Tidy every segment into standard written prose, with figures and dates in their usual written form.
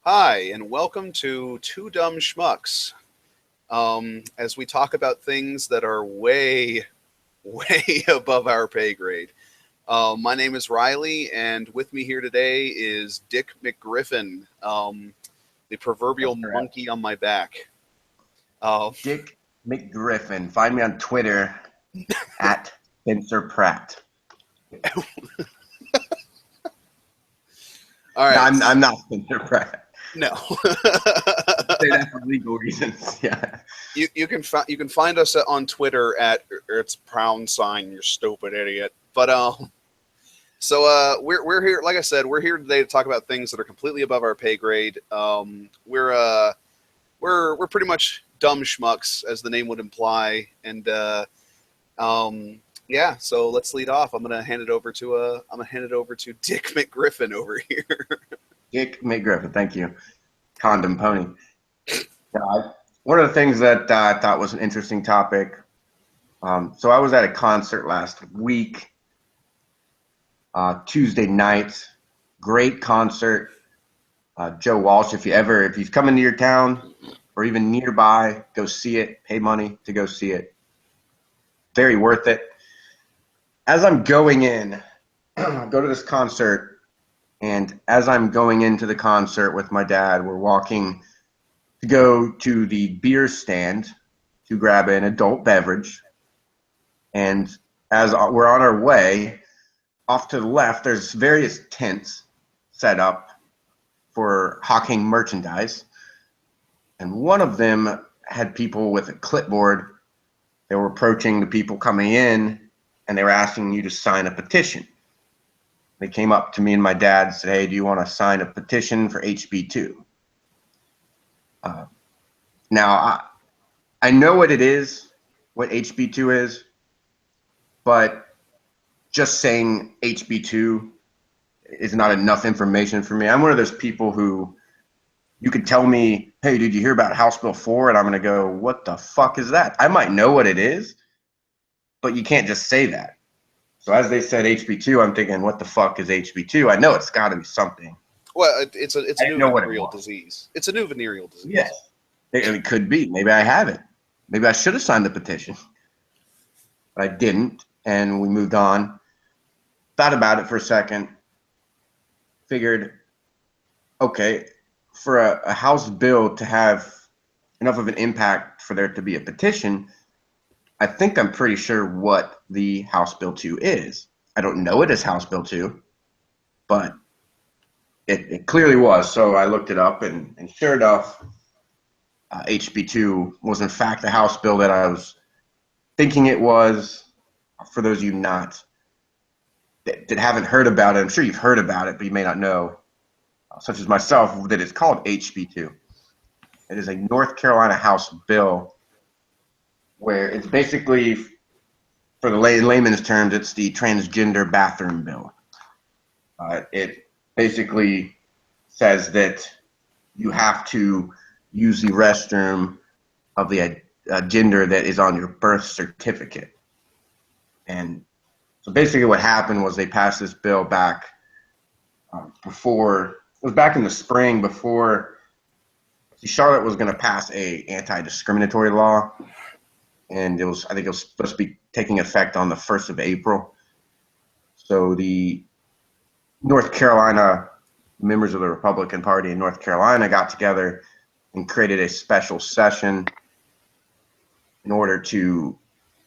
Hi, and welcome to Two Dumb Schmucks. As we talk about things that are way, way above our pay grade. My name is Riley, and with me here today is Dick McGriffin, the proverbial That's correct. monkey on my back. Uh, Dick McGriffin. Find me on Twitter at Spencer Pratt. all No, right, I'm not Spencer Pratt. no. I say that for legal reasons. Yeah. You can find us on Twitter at it's pound sign, you stupid idiot. But we're here. Like I said, we're here today to talk about things that are completely above our pay grade. We're pretty much dumb schmucks, as the name would imply, and yeah. So let's lead off. I'm gonna hand it over to Dick McGriffin over here. Dick McGriffin. Thank you. Condom Pony. One of the things that I thought was an interesting topic. So I was at a concert last week, Tuesday night. Great concert. Joe Walsh, if you've come into your town or even nearby, go see it. Pay money to go see it. Very worth it. As I'm going in, I go to this concert, and as I'm going into the concert with my dad, we're walking to go to the beer stand to grab an adult beverage. And as we're on our way, off to the left, there's various tents set up for hawking merchandise. And one of them had people with a clipboard. They were approaching the people coming in, and they were asking you to sign a petition. They came up to me and my dad and said, "Hey, do you want to sign a petition for HB2?" Now, I know what it is, what HB2 is, but just saying HB2 is not enough information for me. I'm one of those people who you could tell me, "Hey, did you hear about House Bill 4?" And I'm going to go, "What the fuck is that?" I might know what it is, but you can't just say that. So as they said HB2, I'm thinking, what the fuck is HB2? I know it's got to be something. Well, it's I a didn't new know what it venereal was. disease. It's a new venereal disease. Yes. It could be. Maybe I have it. Maybe I should have signed the petition. But I didn't, and we moved on. Thought about it for a second. Figured, okay, for a House bill to have enough of an impact for there to be a petition, I think I'm pretty sure what the House Bill 2 is. I don't know it as House Bill 2, but it clearly was. So I looked it up, and sure enough, HB2 was in fact the House bill that I was thinking it was. For those of you that haven't heard about it, I'm sure you've heard about it, but you may not know, such as myself, that it's called HB2. It is a North Carolina House bill where it's basically, for the layman's terms, it's the transgender bathroom bill. It basically says that you have to use the restroom of the gender that is on your birth certificate. And so basically what happened was they passed this bill back it was back in the spring before Charlotte was going to pass a anti-discriminatory law. And I think it was supposed to be taking effect on the 1st of April. So the North Carolina members of the Republican Party in North Carolina got together and created a special session in order to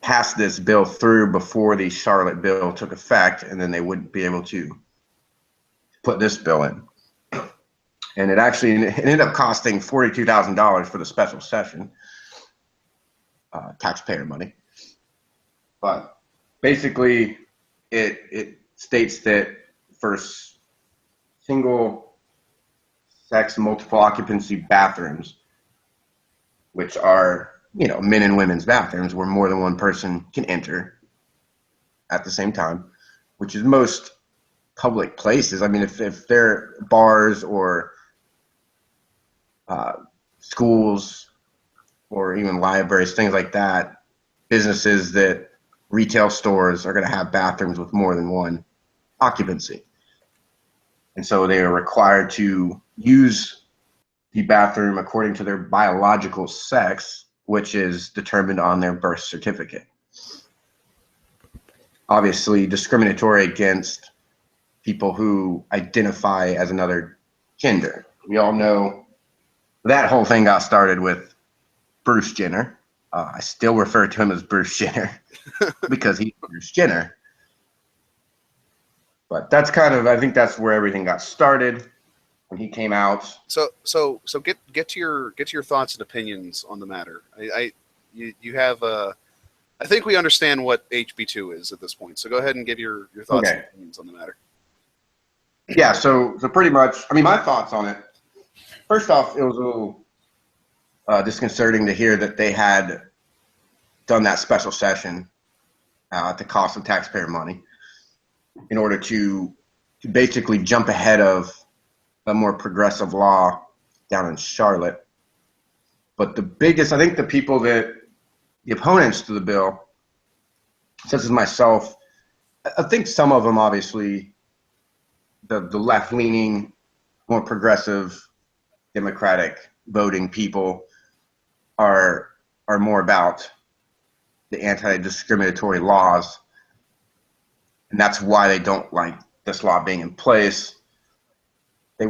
pass this bill through before the Charlotte bill took effect, and then they wouldn't be able to put this bill in. And it ended up costing $42,000 for the special session, taxpayer money. But basically, it states that for single-sex multiple occupancy bathrooms, which are men and women's bathrooms where more than one person can enter at the same time, which is most public places. I mean, if they're bars or schools or even libraries, things like that, businesses retail stores are going to have bathrooms with more than one occupancy. And so they are required to use the bathroom according to their biological sex, which is determined on their birth certificate. Obviously discriminatory against people who identify as another gender. We all know that whole thing got started with Bruce Jenner. I still refer to him as Bruce Jenner because he's Bruce Jenner. But that's kind of, I think that's where everything got started when he came out. So get to your thoughts and opinions on the matter. You have I think we understand what HB2 is at this point. So go ahead and give your thoughts and opinions on the matter. Yeah, so pretty much, I mean, my thoughts on it. First off, it was a little disconcerting to hear that they had done that special session at the cost of taxpayer money in order to basically jump ahead of a more progressive law down in Charlotte. But the biggest, I think the people that, the opponents to the bill, such as myself, I think some of them obviously, the left-leaning, more progressive, democratic voting people are more about the anti-discriminatory laws, and that's why they don't like this law being in place. They're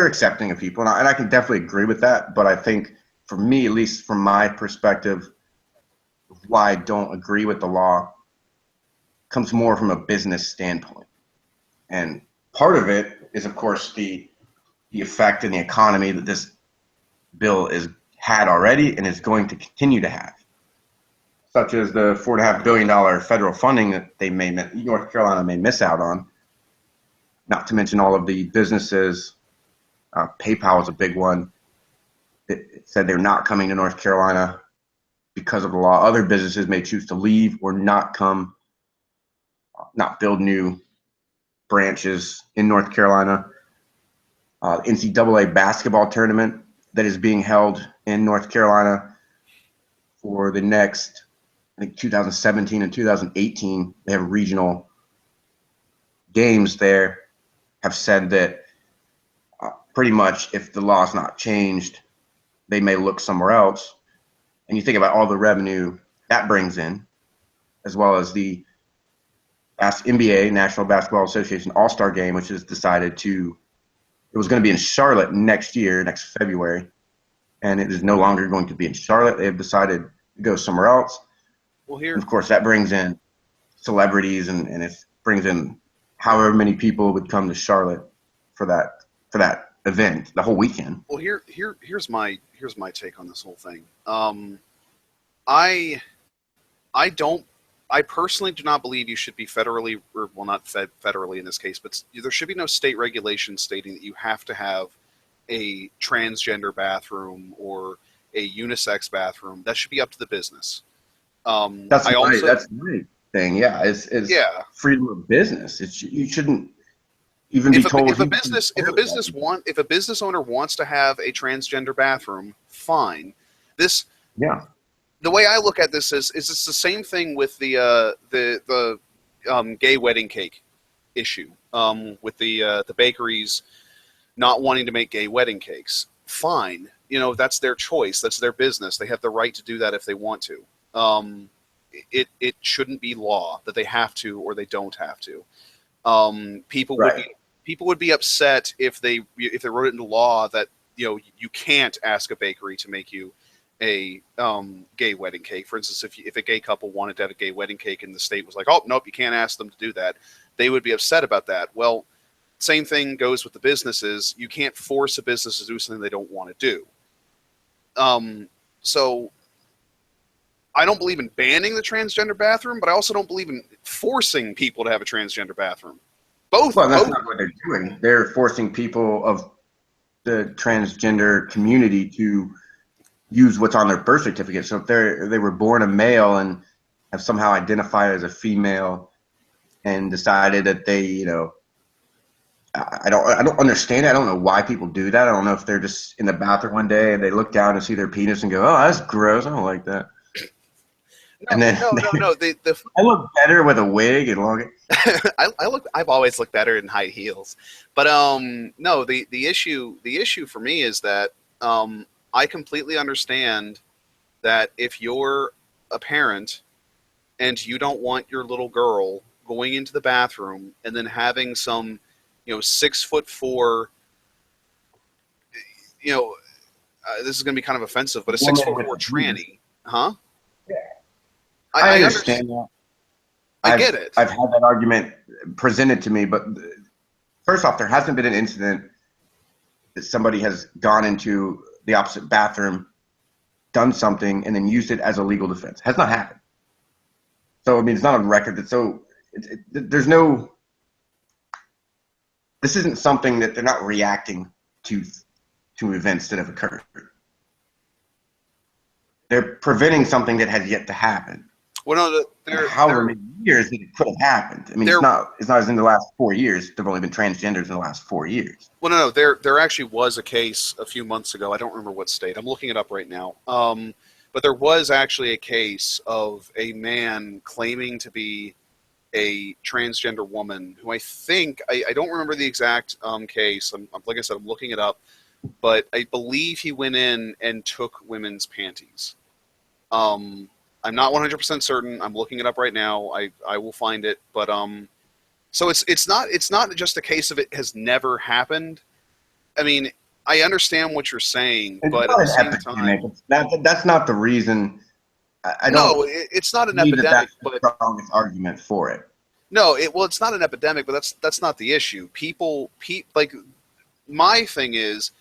accepting of people, and I can definitely agree with that. But I think, for me, at least from my perspective, why I don't agree with the law comes more from a business standpoint. And part of it is, of course, the effect in the economy that this bill is had already and is going to continue to have, such as the $4.5 billion federal funding that North Carolina may miss out on. Not to mention all of the businesses. PayPal is a big one. It said they're not coming to North Carolina because of the law. Other businesses may choose to leave or not build new branches in North Carolina. NCAA basketball tournament that is being held in North Carolina for the next, I think, 2017 and 2018. They have regional games there. Have said that pretty much if the law is not changed, they may look somewhere else. And you think about all the revenue that brings in, as well as the NBA, National Basketball Association All-Star Game, which is decided it was going to be in Charlotte next February, and it is no longer going to be in Charlotte. They have decided to go somewhere else. Well, here, and of course, that brings in celebrities, and it brings in however many people would come to Charlotte for that event, the whole weekend. Well, here's my take on this whole thing. I personally do not believe you should be federally, or well, not federally in this case, but there should be no state regulation stating that you have to have a transgender bathroom or a unisex bathroom. That should be up to the business. That's my thing. Yeah, it's freedom of business. You shouldn't even be told. If a business owner wants to have a transgender bathroom, fine. The way I look at this is it's the same thing with the gay wedding cake issue, with the bakeries not wanting to make gay wedding cakes. Fine, that's their choice. That's their business. They have the right to do that if they want to. It shouldn't be law that they have to or they don't have to. People would be upset if they wrote it into law that you can't ask a bakery to make you a gay wedding cake. For instance, if a gay couple wanted to have a gay wedding cake and the state was like, oh, nope, you can't ask them to do that, they would be upset about that. Well, same thing goes with the businesses. You can't force a business to do something they don't want to do. So I don't believe in banning the transgender bathroom, but I also don't believe in forcing people to have a transgender bathroom. Well, that's not what they're doing. They're forcing people of the transgender community to use what's on their birth certificate. So if they were born a male and have somehow identified as a female and decided that they, I don't understand it. I don't know why people do that. I don't know if they're just in the bathroom one day and they look down and see their penis and go, oh, that's gross. I don't like that. And then No. The I look better with a wig and long. I've always looked better in high heels, but no. The issue for me is that I completely understand that if you're a parent and you don't want your little girl going into the bathroom and then having some, 6'4", this is going to be kind of offensive, but a 6'4" tranny, huh? Yeah. I understand that. I get it. I've had that argument presented to me, but first off, there hasn't been an incident that somebody has gone into the opposite bathroom, done something, and then used it as a legal defense. It has not happened. So, I mean, it's not on record. There's no, this isn't something that they're not reacting to events that have occurred. They're preventing something that has yet to happen. Well, no, however many years that it could have happened. I mean, it's not as in the last 4 years. There've only been transgenders in the last 4 years. Well, no, there actually was a case a few months ago. I don't remember what state. I'm looking it up right now. But there was actually a case of a man claiming to be a transgender woman who I think, I don't remember the exact case. Like I said, I'm looking it up. But I believe he went in and took women's panties. I'm not 100% certain. I'm looking it up right now. I will find it. But so it's not just a case of it has never happened. I mean, I understand what you're saying, but at the same time, that's not the reason. I don't. No, it's not an epidemic. That's but the strongest argument for it. No, it's not an epidemic, but that's not the issue. People like my thing is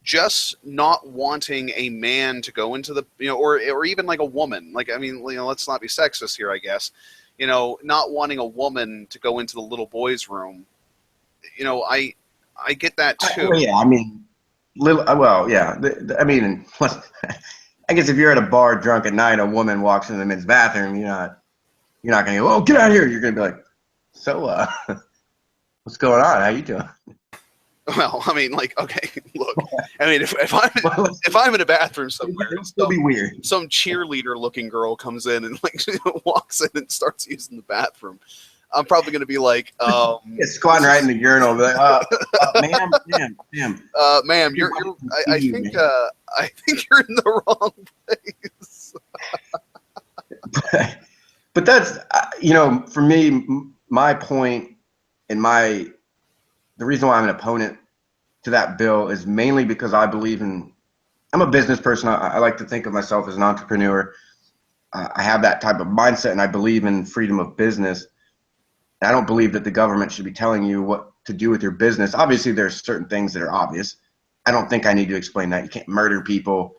just not wanting a man to go into the, or even like a woman. Like, I mean, let's not be sexist here, I guess. Not wanting a woman to go into the little boy's room. I get that too. Yeah, I mean, yeah. I mean, I guess if you're at a bar drunk at night, a woman walks into the men's bathroom, you're not going to go, "Oh, get out of here." You're going to be like, "So, what's going on? How you doing?" Well, I mean, like, okay, look. I mean, if I'm in a bathroom somewhere, it'll still be weird. Some cheerleader-looking girl comes in and like walks in and starts using the bathroom, I'm probably going to be like, squatting right in the urinal, like, ma'am, ma'am, I think you're in the wrong place. But that's, for me, my point and the reason why I'm an opponent to that bill is mainly because I believe I'm a business person. I like to think of myself as an entrepreneur. I have that type of mindset, and I believe in freedom of business. And I don't believe that the government should be telling you what to do with your business. Obviously, there's certain things that are obvious. I don't think I need to explain that. You can't murder people,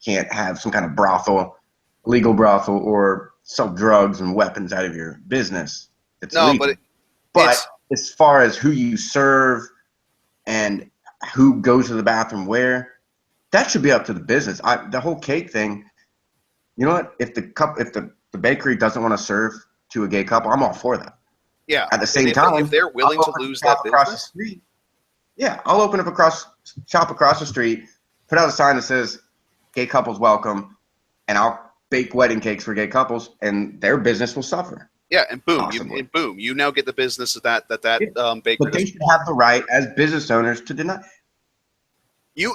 can't have some kind of brothel, legal brothel, or sell drugs and weapons out of your business. It's legal. But as far as who you serve and who goes to the bathroom where, that should be up to the business. The whole cake thing, you know what? If the bakery doesn't want to serve to a gay couple, I'm all for that. Yeah. At the same time, if they're willing to lose that business, yeah, I'll open up shop across the street, put out a sign that says "Gay couples welcome," and I'll bake wedding cakes for gay couples, and their business will suffer. Yeah, and boom, you now get the business of that bakery. But they should have the right as business owners to deny. Well,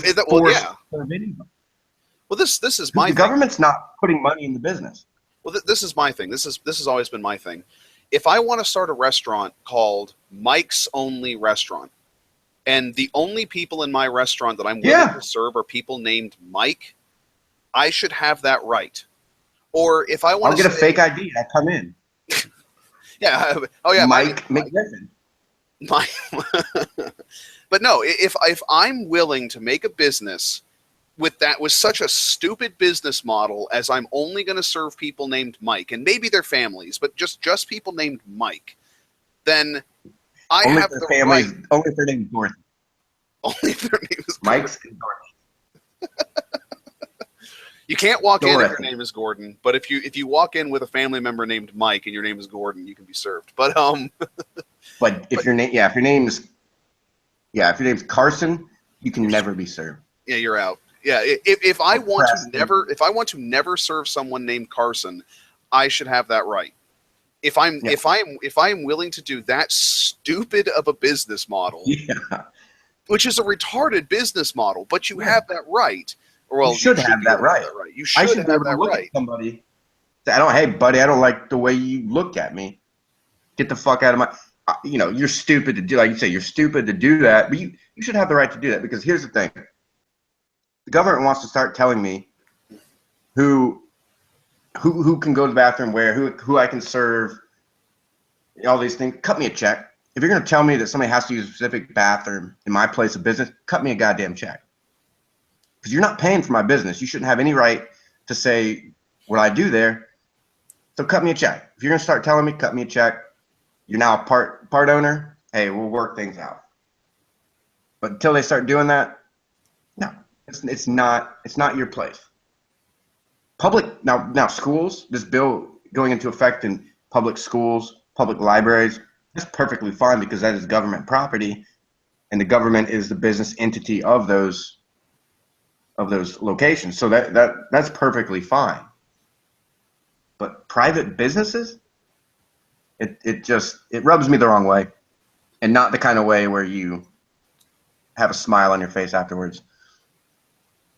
this is my thing. The government's not putting money in the business. Well, this is my thing. This has always been my thing. If I want to start a restaurant called Mike's Only Restaurant, and the only people in my restaurant that I'm willing to serve are people named Mike, I should have that right. Or if I want I'll get a fake ID, I come in. Yeah. Oh yeah. Mike McGriffin. But no, if I'm willing to make a business with such a stupid business model as I'm only going to serve people named Mike, and maybe their families, but just people named Mike, then I have the right. Only if their name is Dorothy. Only if their name is Mike's and Dorothy. You can't walk in if your name is Gordon, but if you walk in with a family member named Mike and your name is Gordon, you can be served. But if your name's Carson, you can never be served. Yeah, you're out. Yeah, if I want to never serve someone named Carson, I should have that right. If I'm willing to do that stupid of a business model, which is a retarded business model, but you have that right. Well, you should have that right. You should have that right. Somebody, hey, buddy, I don't like the way you look at me. Get the fuck out of my. You're stupid to do. Like you say, you're stupid to do that. But you should have the right to do that, because here's the thing: the government wants to start telling me who can go to the bathroom where, who I can serve, all these things. Cut me a check. If you're going to tell me that somebody has to use a specific bathroom in my place of business, cut me a goddamn check. Because you're not paying for my business. You shouldn't have any right to say what I do there. So cut me a check. If you're going to start telling me, cut me a check. You're now a part owner. Hey, we'll work things out. But until they start doing that, no, it's not your place. Public now schools. This bill going into effect in public schools, public libraries. That's perfectly fine, because that is government property, and the government is the business entity of those locations. So that's perfectly fine. But private businesses, it rubs me the wrong way, and not the kind of way where you have a smile on your face afterwards.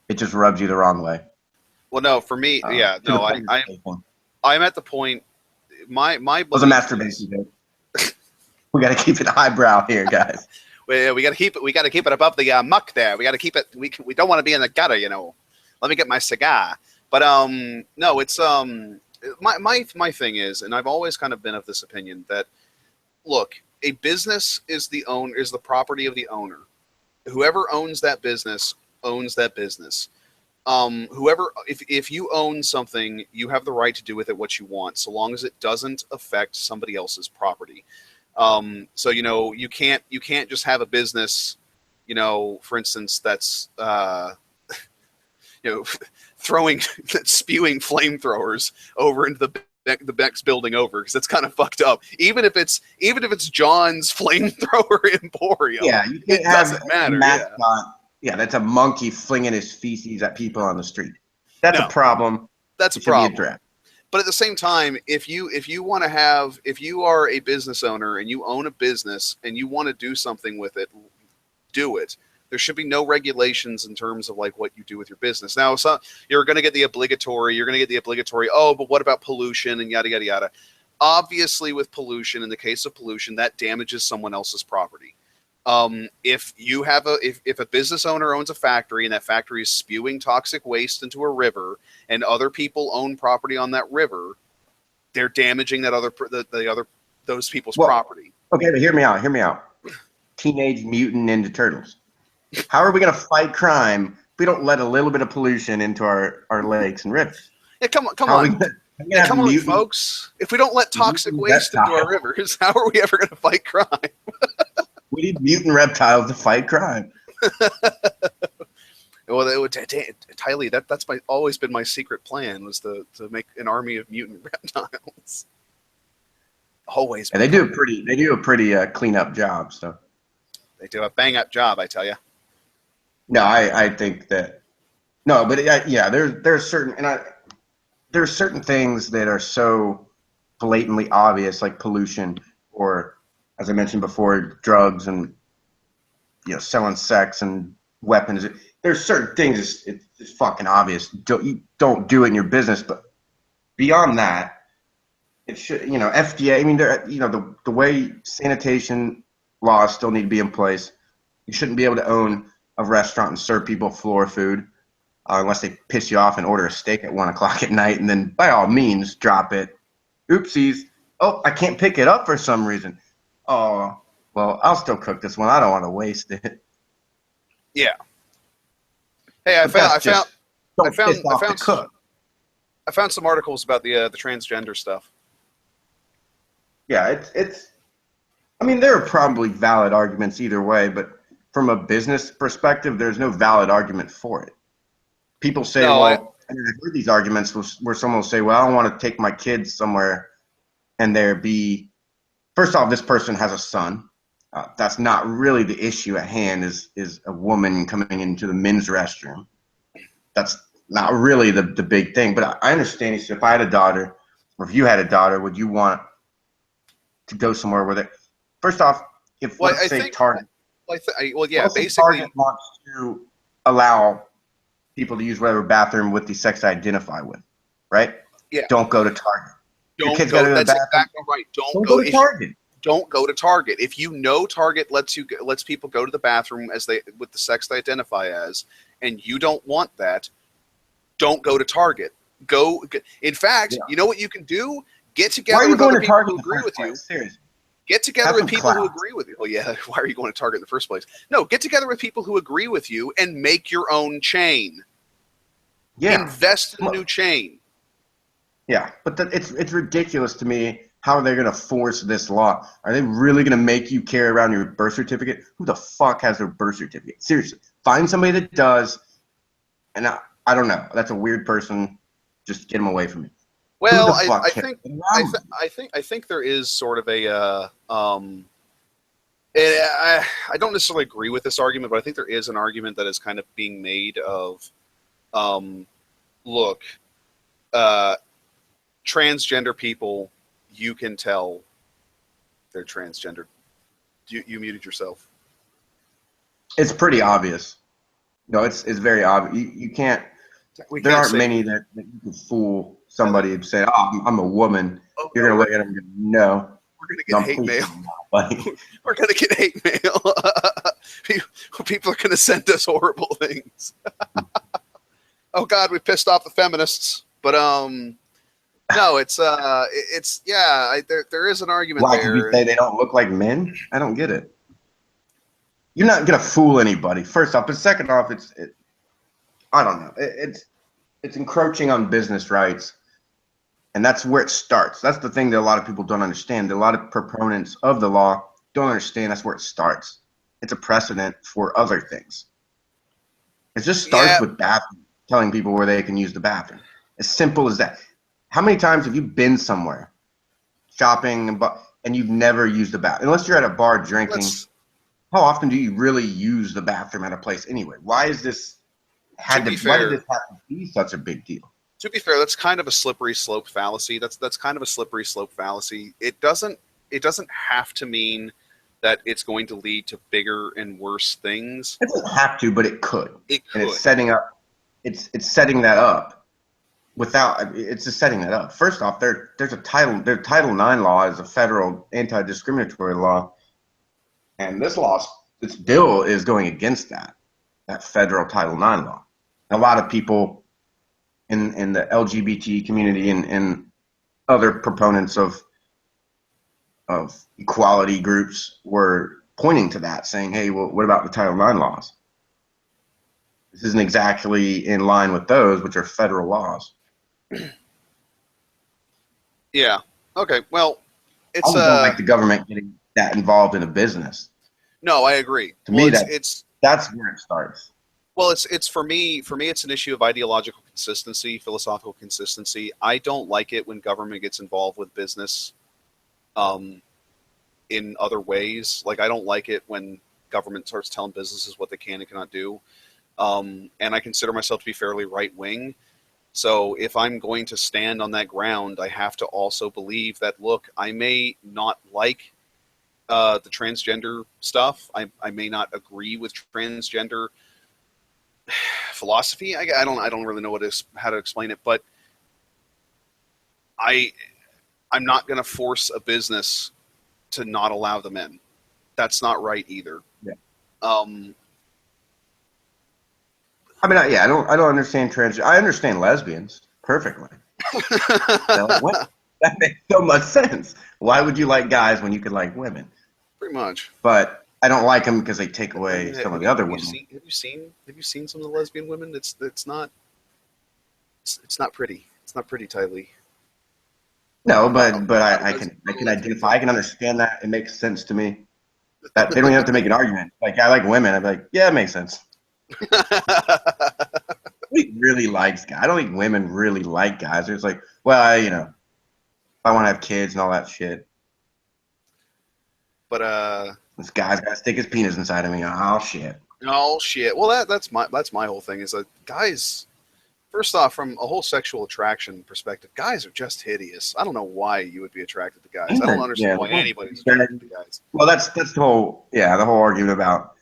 It just rubs you the wrong way. Well, no, for me, I'm at the point. My it was a masturbation joke. We got to keep it highbrow here, guys. We got to keep it. We got to keep it above the muck there. We got to keep it. We don't want to be in the gutter, Let me get my cigar. But no, it's my thing is, and I've always kind of been of this opinion that, look, a business is the property of the owner. Whoever owns that business owns that business. If you own something, you have the right to do with it what you want, so long as it doesn't affect somebody else's property. So you can't just have a business, for instance, that's spewing flamethrowers over into the next building over, because that's kind of fucked up. Even if it's John's flamethrower emporium, you can't have a mascot. Yeah, that's a monkey flinging his feces at people on the street. That's a problem. That's a problem. But at the same time, if you are a business owner and you own a business and you want to do something with it, do it. There should be no regulations in terms of like what you do with your business. Now, you're going to get the obligatory. Oh, but what about pollution and yada yada yada? Obviously, with pollution, in the case of pollution, that damages someone else's property. If a business owner owns a factory and that factory is spewing toxic waste into a river, and other people own property on that river, they're damaging those people's property. Okay, but hear me out. Teenage Mutant Ninja Turtles. How are we going to fight crime if we don't let a little bit of pollution into our lakes and rivers? Yeah, come on, folks. If we don't let toxic waste into our rivers, how are we ever going to fight crime? We need mutant reptiles to fight crime. Well, Tylee, that's always been my secret plan, was to make an army of mutant reptiles. Always. And they do a pretty clean up job. So they do a bang up job, I tell you. No, I think that no, but there's certain things that are so blatantly obvious, like pollution, or, as I mentioned before, drugs, and selling sex and weapons. There's certain things it's fucking obvious. Don't do it in your business. But beyond that, it should, FDA. I mean, the way sanitation laws still need to be in place. You shouldn't be able to own a restaurant and serve people floor food unless they piss you off and order a steak at 1 o'clock at night, and then by all means drop it. Oopsies. Oh, I can't pick it up for some reason. Oh, well, I'll still cook this one. I don't want to waste it. Yeah. Hey, I found some articles about the transgender stuff. Yeah, it's. I mean, there are probably valid arguments either way, but from a business perspective, there's no valid argument for it. People say, I've heard these arguments where someone will say, well, I don't want to take my kids somewhere and there be. First off, this person has a son. That's not really the issue at hand, is a woman coming into the men's restroom. That's not really the big thing. But I understand. If I had a daughter or if you had a daughter, would you want to go somewhere where they? First off, if Well, let's say Target, yeah, let's say basically, Target wants to allow people to use whatever bathroom with the sex they identify with, right? yeah, Don't go to Target. Your don't kids got to go. go to the That's bathroom. exactly right. Don't go to Target. Don't go to Target. If you know Target lets people go to the bathroom with the sex they identify as, and you don't want that, don't go to Target. In fact, you know what you can do? Get together with other people who agree with you. Seriously. Get together with people who agree with you. Oh yeah, why are you going to Target in the first place? No, get together with people who agree with you and make your own chain. Yeah. Invest in a new chain. Yeah, but it's ridiculous to me. How are they going to force this law? Are they really going to make you carry around your birth certificate? Who the fuck has their birth certificate? Seriously, find somebody that does. And I don't know. That's a weird person. Just get them away from me. Well, I think there is sort of a I don't necessarily agree with this argument, but I think there is an argument that is kind of being made of, look, transgender people, you can tell they're transgender. You muted yourself. It's pretty obvious. No, it's very obvious. You can't. There aren't many that you can fool somebody and say, "Oh, I'm a woman." Oh, You're gonna look at them and go, "No." We're gonna get hate mail. We're gonna get hate mail. People are gonna send us horrible things. Oh God, we pissed off the feminists. But no, it's yeah. There is an argument Why there. Why you say they don't look like men? I don't get it. You're not gonna fool anybody. First off, but second off, I don't know. It's encroaching on business rights, and that's where it starts. That's the thing that a lot of people don't understand. A lot of proponents of the law don't understand that's where it starts. It's a precedent for other things. It just starts with bathroom, telling people where they can use the bathroom. As simple as that. How many times have you been somewhere shopping and you've never used the bathroom? Unless you're at a bar drinking, how often do you really use the bathroom at a place anyway? Why is this? Why did this have to be such a big deal? To be fair, that's kind of a slippery slope fallacy. That's kind of a slippery slope fallacy. It doesn't have to mean that it's going to lead to bigger and worse things. It doesn't have to, but it could. It could. And it's setting up. It's setting that up. It's just setting that up. First off, their Title IX law is a federal anti-discriminatory law, and this bill is going against that federal Title IX law. A lot of people in the LGBT community and other proponents of equality groups were pointing to that, saying, "Hey, well, what about the Title IX laws? This isn't exactly in line with those, which are federal laws." Yeah. Okay. Well, it's I don't like the government getting that involved in a business. No, I agree. To me, that's where it starts. Well, it's for me, it's an issue of ideological consistency, philosophical consistency. I don't like it when government gets involved with business in other ways. Like, I don't like it when government starts telling businesses what they can and cannot do. And I consider myself to be fairly right-wing. So if I'm going to stand on that ground, I have to also believe that, look, I may not like the transgender stuff. I may not agree with transgender philosophy. I don't really know how to explain it, but I'm not going to force a business to not allow them in. That's not right either. Yeah. I mean, I don't understand transgender. I understand lesbians perfectly. What? That makes so much sense. Why would you like guys when you could like women? Pretty much. But I don't like them because they take away some of the other women. Have you seen some of the lesbian women? It's not pretty. It's not pretty, Tylee. No, but I can identify. I can understand that. It makes sense to me. That they don't even have to make an argument. Like, I like women. I'd be like, yeah, it makes sense. He really likes guys. I don't think women really like guys. It's like, well, I want to have kids and all that shit. But this guy's got to stick his penis inside of me. Oh shit. Oh shit. Well, that's my whole thing is that guys. First off, from a whole sexual attraction perspective, guys are just hideous. I don't know why you would be attracted to guys. I don't understand why anybody's attracted to guys. Well, that's the whole argument about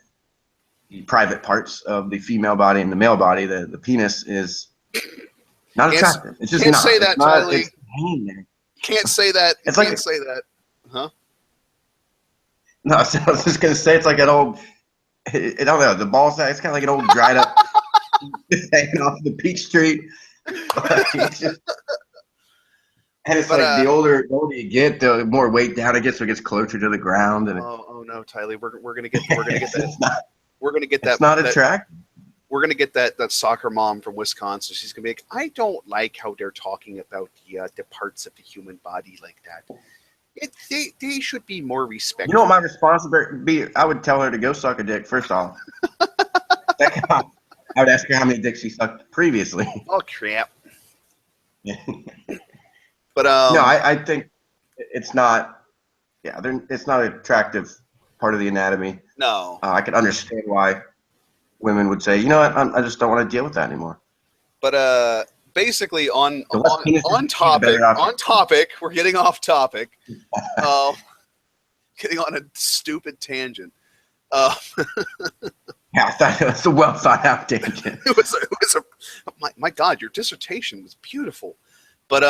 the private parts of the female body and the male body. The penis is not attractive. It's just can't not. Say that, Tylee. Can't say that. It's can't say that. Huh? No, I was just gonna say it's like an old. I don't know, the ball sack. It's kind of like an old dried up hanging off the peach tree. And it's like the older you get, the more weight down it gets, so it gets closer to the ground. And oh no, Tylee, we're gonna get that. We're gonna get that. It's not attractive. We're gonna get that soccer mom from Wisconsin. She's gonna be like, I don't like how they're talking about the parts of the human body like that. They should be more respectful. You know what my response would be? I would tell her to go suck a dick, first off. Second off, I would ask her how many dicks she sucked previously. Oh, crap. But no, I think it's not, it's not an attractive part of the anatomy. No. I can understand why women would say, you know what, I just don't want to deal with that anymore. But basically, on topic, we're getting off topic. Getting on a stupid tangent. Yeah, I thought it was a well thought out tangent. It was my God, your dissertation was beautiful. But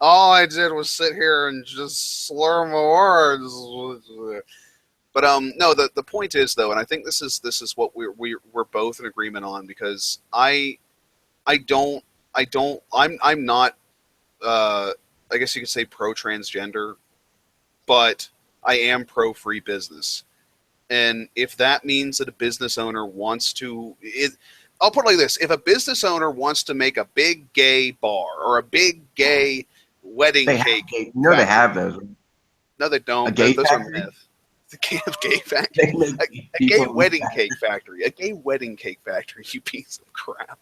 all I did was sit here and just slur my words. But no, the point is though, and I think this is what we're both in agreement on, because I'm not I guess you could say pro transgender, but I am pro free business. And if that means that a business owner wants to, I'll put it like this: if a business owner wants to make a big gay bar or a big gay wedding cake, they have those. No, they don't. Those are myths. The gay factory, a gay wedding cake factory, a gay wedding cake factory. You piece of crap.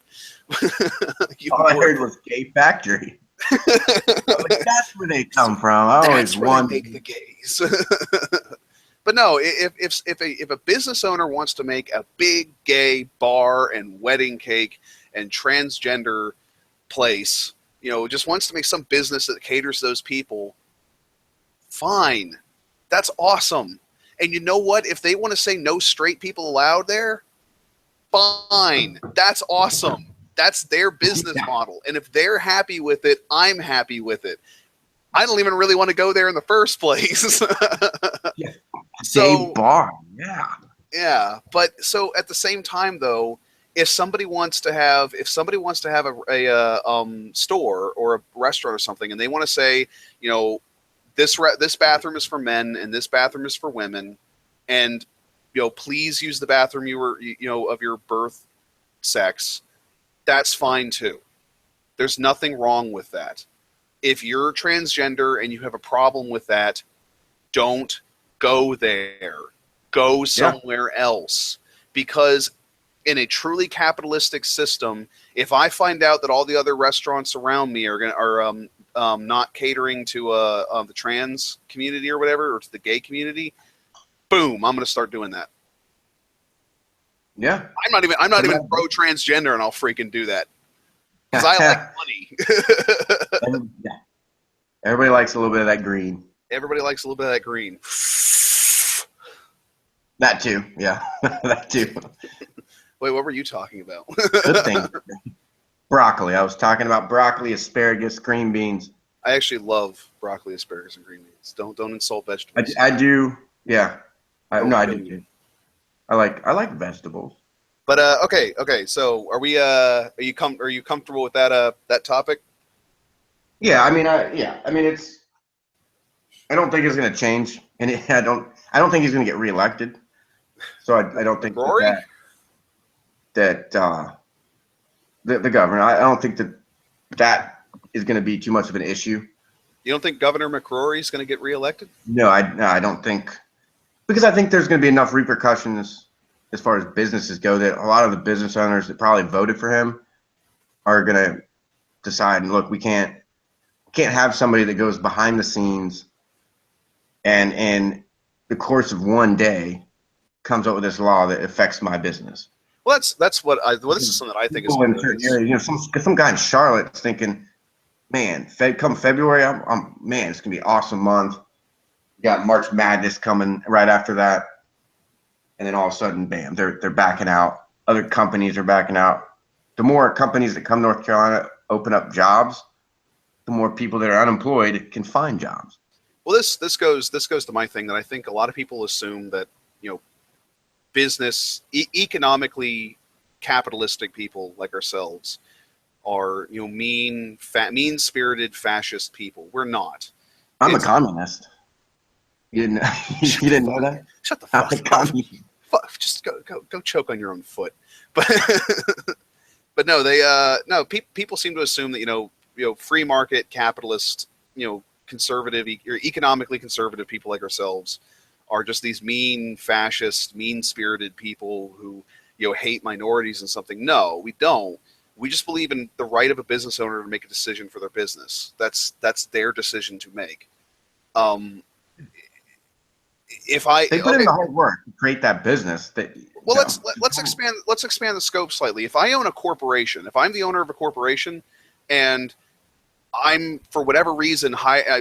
All I heard was gay factory. Like, that's where they come from. I always wondered. They make the gays. But no, if a business owner wants to make a big gay bar and wedding cake and transgender place, just wants to make some business that caters to those people, fine. That's awesome. And you know what? If they want to say no straight people allowed there, fine. That's awesome. That's their business model. And if they're happy with it, I'm happy with it. I don't even really want to go there in the first place. Yeah. Gay bar. Yeah. Yeah. But so at the same time though, if somebody wants to have a store or a restaurant or something, and they want to say, this bathroom is for men and this bathroom is for women, and please use the bathroom of your birth sex, that's fine too. There's nothing wrong with that. If you're transgender and you have a problem with that, don't go there. Go somewhere else. Because in a truly capitalistic system, if I find out that all the other restaurants around me are not catering to the trans community or whatever, or to the gay community, boom, I'm going to start doing that. Yeah. I'm not even pro transgender, and I'll freaking do that. Because I like money. Yeah. Everybody likes a little bit of that green. Everybody likes a little bit of that green. That too. Yeah. That too. Wait, what were you talking about? Good thing. Broccoli. I was talking about broccoli, asparagus, green beans. I actually love broccoli, asparagus, and green beans. Don't insult vegetables. I do. Yeah. I do. I like vegetables. But okay. So are you comfortable with that topic? Yeah. I mean, it's. I don't think it's going to change, and I don't think he's going to get reelected. So I don't think that the governor. I don't think that is going to be too much of an issue. You don't think Governor McCrory is going to get reelected? No, I don't think, because I think there's going to be enough repercussions as far as businesses go that a lot of the business owners that probably voted for him are going to decide, look, we can't have somebody that goes behind the scenes and in the course of one day comes up with this law that affects my business. Well, that's what I. Well, this is something that I think is People in certain hilarious. areas, you know, some guy in Charlotte's thinking, man, come February, man, it's gonna be an awesome month. You got March Madness coming right after that, and then all of a sudden, bam, they're backing out. Other companies are backing out. The more companies that come to North Carolina open up jobs, the more people that are unemployed can find jobs. Well, this goes to my thing that I think a lot of people assume that, you know, business, economically capitalistic people like ourselves are, you know, mean-spirited fascist people. We're not. I'm a communist. You didn't, you didn't know that? Shut the I'm fuck a up. communist. Just go choke on your own foot. But but no, people seem to assume that, you know, free market capitalist, you know, conservative or economically conservative people like ourselves are just these mean fascist, mean-spirited people who, you know, hate minorities and something. No, we don't. We just believe in the right of a business owner to make a decision for their business. That's their decision to make. If I They put in the hard work to create that business. Well, let's expand the scope slightly. If I own a corporation, if I'm the owner of a corporation, and I'm for whatever reason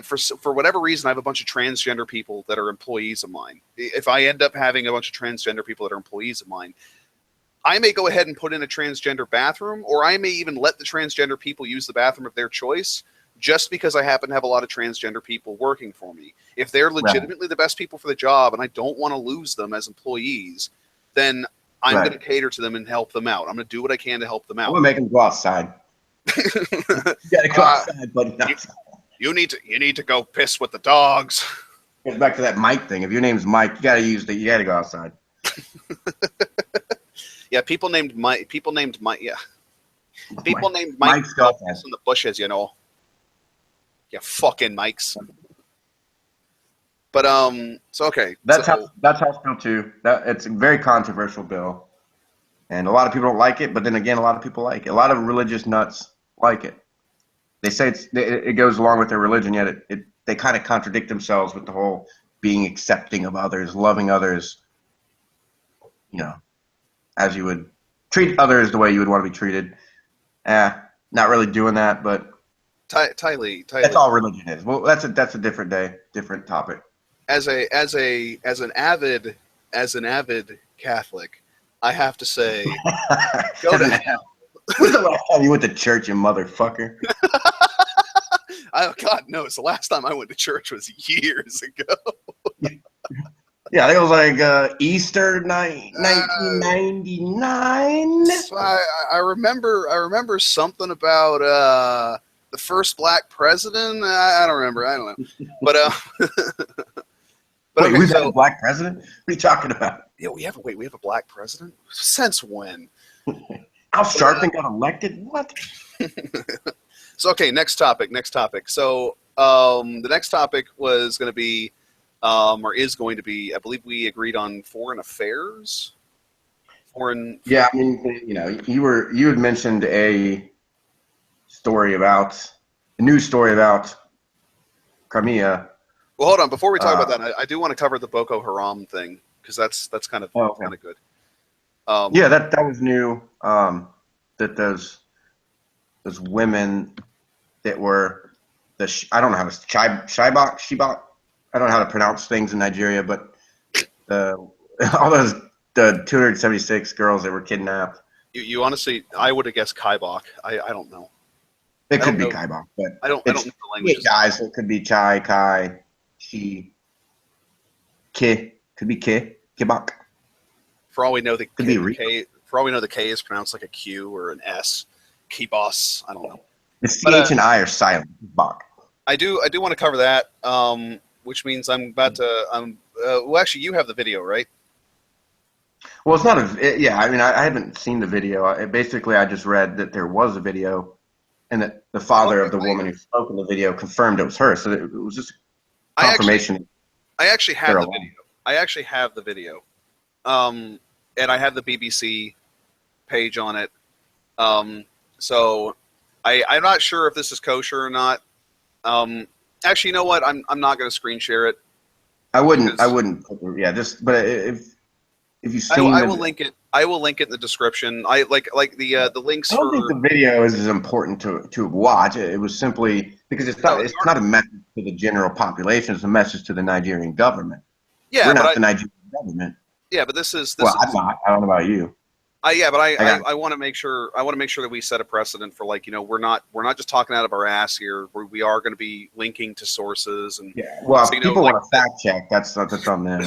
for whatever reason I have a bunch of transgender people that are employees of mine. If I end up having a bunch of transgender people that are employees of mine, I may go ahead and put in a transgender bathroom, or I may even let the transgender people use the bathroom of their choice, just because I happen to have a lot of transgender people working for me. If they're legitimately the best people for the job and I don't want to lose them as employees, then I'm going to cater to them and help them out. I'm going to do what I can to help them out. I'm going to make them go outside. You got to go outside, buddy. You need to go piss with the dogs. Goes back to that Mike thing. If your name's Mike, you got to go outside. Yeah, people named Mike. Yeah, people named Mike in the bushes. You know. Yeah, fucking Mikes. But so okay. That's House Bill 2. It's a very controversial bill, and a lot of people don't like it. But then again, a lot of people like it. A lot of religious nuts like it. They say it goes along with their religion, yet they kind of contradict themselves with the whole being accepting of others, loving others. You know, as you would treat others the way you would want to be treated. Not really doing that, but. Ty Lee. That's all religion is. Well, that's a different day, different topic. As an avid Catholic, I have to say, go to hell. When's the last time you went to church, you motherfucker? God knows, the last time I went to church was years ago. Yeah, I think it was like Easter night, 1999. So I remember something about the first black president. I don't remember. I don't know. But wait, we've had a black president? What are you talking about? Yeah, we have a black president? Since when? Al Sharpton got elected? What? So okay, next topic. So the next topic was going to be, or is going to be, I believe we agreed on foreign affairs. Yeah, I mean, you know, you had mentioned a news story about Crimea. Well, hold on. Before we talk about that, I do want to cover the Boko Haram thing, because that's kind of good. Yeah, that was new. That those women that were I don't know how to Shibok. I don't know how to pronounce things in Nigeria, but all those the 276 girls that were kidnapped. You honestly, I would have guessed Kaibok. I don't know. It could be Kaibok, but I don't know the language. Guys, it could be Chai, Kai, Shi, Ki. Could be Ki, Kibok. For all we know, the K is pronounced like a Q or an S. Kibos. I don't know. The CH and I are silent. Bok. I do want to cover that, which means I'm about to. Well, actually, you have the video, right? Well, it's not yeah. I mean, I haven't seen the video. Basically, I just read that there was a video, and that the father of the woman who spoke in the video confirmed it was her. So it was just confirmation. I actually have the video. I actually have the video, and I have the BBC page on it. So I'm not sure if this is kosher or not. Actually, you know what? I'm not going to screen share it. I wouldn't. Yeah, but If you've seen I will link it. I will link it in the description. I like the links I don't for. think the video is as important to watch. It was simply because it's No, not a message to the general population. It's a message to the Nigerian government. yeah, We're but not the Nigerian government. yeah, but this is Well, I'm not. I don't know about you. yeah, but I I want to make sure that we set a precedent for, like, we're not just talking out of our ass here. We are going to be linking to sources, and Yeah. Well, so, if people like, want to fact check, that's on them.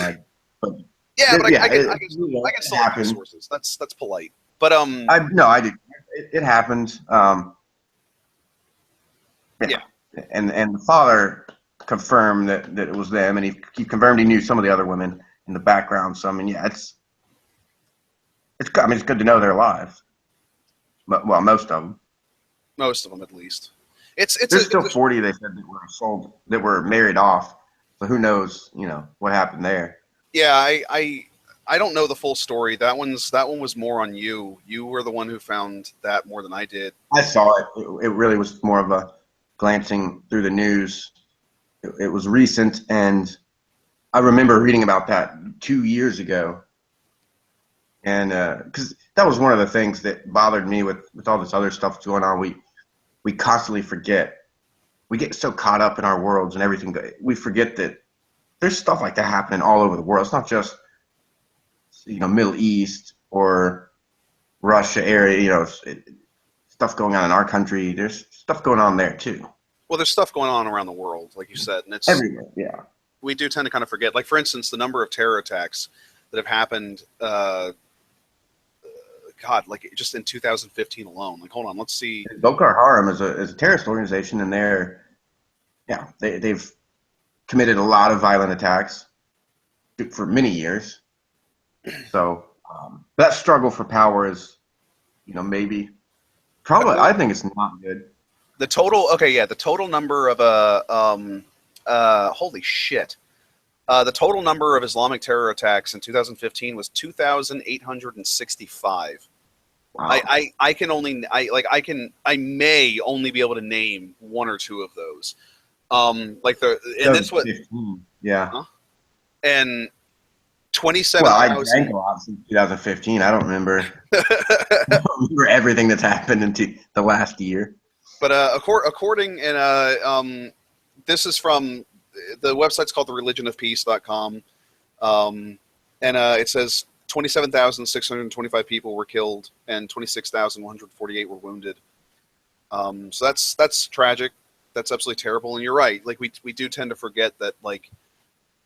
But yeah, but yeah, I it can still link to happened. sources. That's polite. But I did. It happened. Yeah. And the father confirmed that it was them, and he confirmed he knew some of the other women in the background. So I mean, yeah, it's I mean, it's good to know they're alive. But, well, most of them at least. There's There's still 40 they said that were married off. So who knows, what happened there. Yeah, I don't know the full story. That one was more on you. You were the one who found that more than I did. I saw it. It really was more of a glancing through the news. It was recent, and I remember reading about that 2 years ago. And because that was one of the things that bothered me with all this other stuff going on. We constantly forget. We get so caught up in our worlds and everything. We forget that there's stuff like that happening all over the world. It's not just, Middle East or Russia area, stuff going on in our country. There's stuff going on there too. Well, there's stuff going on around the world, like you said, and it's everywhere. Yeah. We do tend to kind of forget. Like, for instance, the number of terror attacks that have happened, like just in 2015 alone. Like, hold on, let's see. Boko Haram is a terrorist organization, and they've committed a lot of violent attacks for many years. So that struggle for power is, maybe, probably, I think it's not good. The total number of holy shit. The total number of Islamic terror attacks in 2015 was 2,865. Wow. I may only be able to name one or two of those. That's what. Yeah. Huh? And 27. Well, I drank a lot since 2015. I don't remember. I don't remember everything that's happened in the last year. But according and this is from the website's called thereligionofpeace.com, and it says 27,625 people were killed and 26,148 were wounded. So that's tragic. That's absolutely terrible. And you're right. Like, we do tend to forget that, like,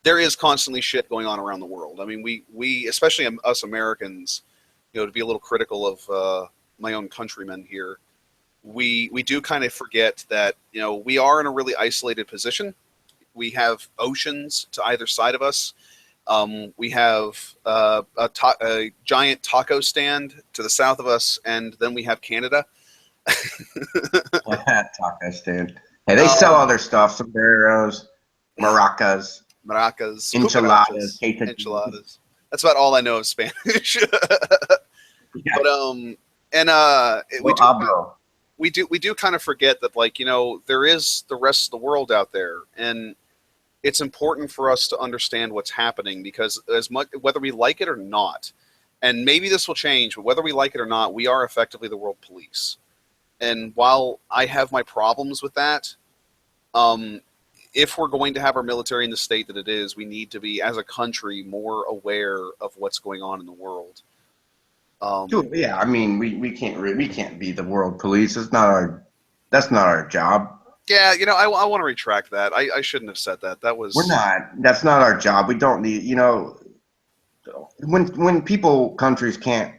there is constantly shit going on around the world. I mean, we especially us Americans, to be a little critical of my own countrymen here, we do kind of forget that, we are in a really isolated position. We have oceans to either side of us. We have a giant taco stand to the south of us, and then we have Canada. Taco stand. Hey, they sell other stuff: sombreros, maracas, enchiladas. That's about all I know of Spanish. Yeah. But we do kind of forget that, like, there is the rest of the world out there, and it's important for us to understand what's happening, because whether we like it or not, and maybe this will change, but whether we like it or not, we are effectively the world police. And while I have my problems with that, if we're going to have our military in the state that it is, we need to be, as a country, more aware of what's going on in the world. Yeah, I mean, we can't be the world police. That's not our job. Yeah, I want to retract that. I shouldn't have said that. We're not. That's not our job. We don't need. When countries can't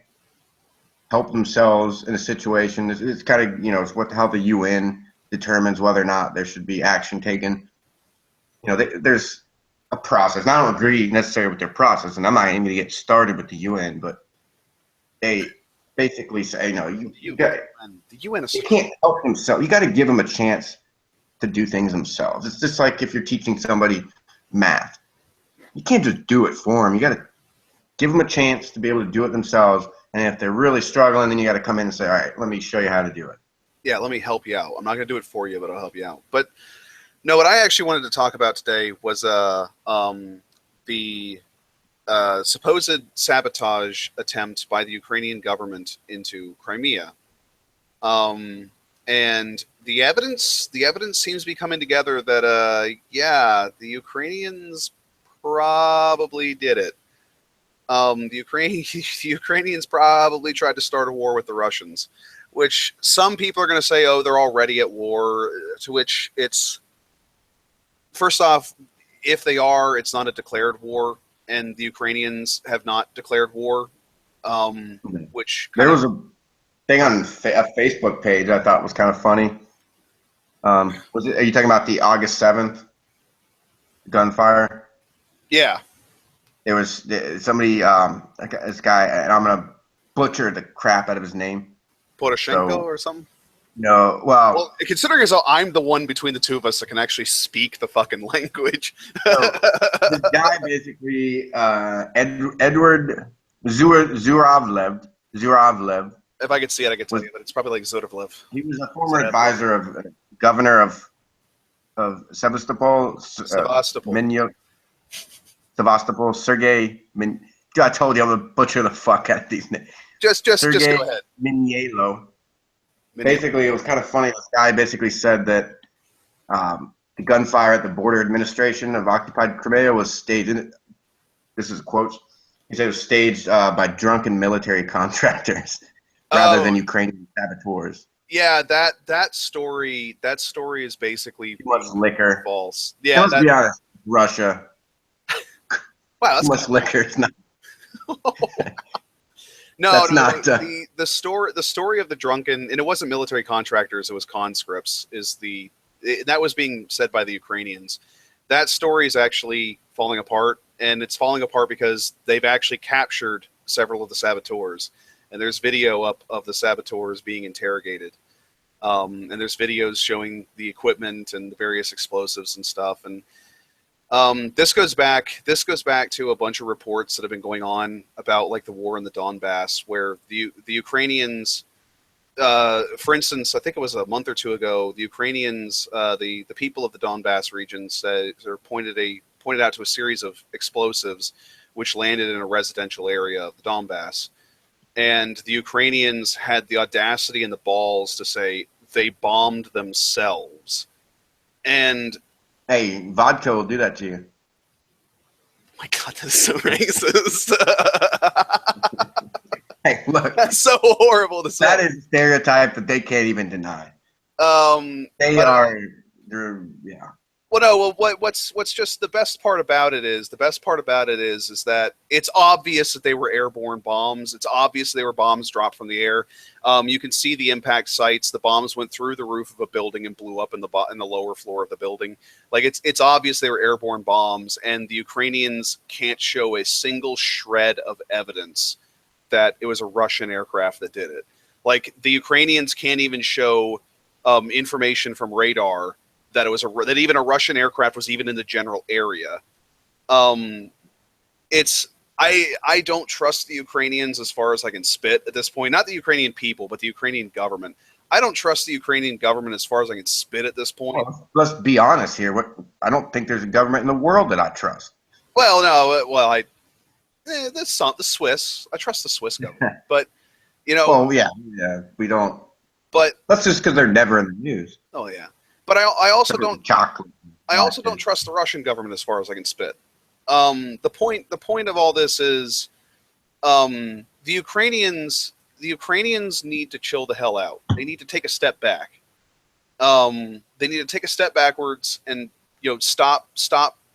help themselves in a situation, it's kind of it's how the UN determines whether or not there should be action taken. There's a process. And I don't agree necessarily with their process, and I'm not even going to get started with the UN, but they basically say, you got the UN is. You can't help themselves. You got to give them a chance to do things themselves. It's just like if you're teaching somebody math, you can't just do it for them. You got to give them a chance to be able to do it themselves. And if they're really struggling, then you got to come in and say, all right, let me show you how to do it. Yeah, let me help you out. I'm not going to do it for you, but I'll help you out. But no, what I actually wanted to talk about today was the supposed sabotage attempt by the Ukrainian government into Crimea. And the evidence seems to be coming together that, the Ukrainians probably did it. The Ukrainians probably tried to start a war with the Russians, which some people are going to say, oh, they're already at war, to which it's, first off, if they are, it's not a declared war, and the Ukrainians have not declared war, which there was a thing on a Facebook page I thought was kind of funny. Are you talking about the August 7th gunfire? Yeah. It was somebody, this guy, and I'm going to butcher the crap out of his name. Poroshenko or something? No, well, considering as I'm the one between the two of us that can actually speak the fucking language. So, this guy basically, Edward Zuravlev. If I could see it, I could tell you, but it's probably like Zodovlev. He was a former advisor of governor of Sevastopol. Sevastopol, Sergei I told you I'm gonna butcher the fuck out of these names. Just go ahead. Minielo. Basically, it was kind of funny. This guy basically said that the gunfire at the border administration of occupied Crimea was staged. This is quotes. He said it was staged by drunken military contractors rather than Ukrainian saboteurs. Yeah, that story is basically too much liquor. False. Yeah, let's be honest. Russia. Wow, that's too much liquor. It's not. No, the story of the drunken, and it wasn't military contractors, it was conscripts, that was being said by the Ukrainians. That story is actually falling apart, and it's falling apart because they've actually captured several of the saboteurs, and there's video up of the saboteurs being interrogated, and there's videos showing the equipment and the various explosives and stuff, and this goes back to a bunch of reports that have been going on about like the war in the Donbass, where the Ukrainians, for instance, I think it was a month or two ago, the Ukrainians, the people of the Donbass region pointed out to a series of explosives which landed in a residential area of the Donbass, and the Ukrainians had the audacity and the balls to say they bombed themselves, and hey, vodka will do that to you. My God, that's so racist. Hey, look. That's so horrible to say. That is a stereotype that they can't even deny. Yeah. Well, no. Well, what's just the best part about it is that it's obvious that they were airborne bombs. It's obvious they were bombs dropped from the air. You can see the impact sites. The bombs went through the roof of a building and blew up in the lower floor of the building. Like it's obvious they were airborne bombs, and the Ukrainians can't show a single shred of evidence that it was a Russian aircraft that did it. Like the Ukrainians can't even show information from radar that it was that even a Russian aircraft was even in the general area. I don't trust the Ukrainians as far as I can spit at this point. Not the Ukrainian people, but the Ukrainian government. I don't trust the Ukrainian government as far as I can spit at this point. Well, let's be honest here. I don't think there's a government in the world that I trust. Well, no. Well, the Swiss. I trust the Swiss government, but Well, yeah, we don't. But that's just because they're never in the news. Oh yeah. But I also don't. Chocolate. I also don't trust the Russian government as far as I can spit. The point of all this is, the Ukrainians need to chill the hell out. They need to take a step back. They need to take a step backwards and stop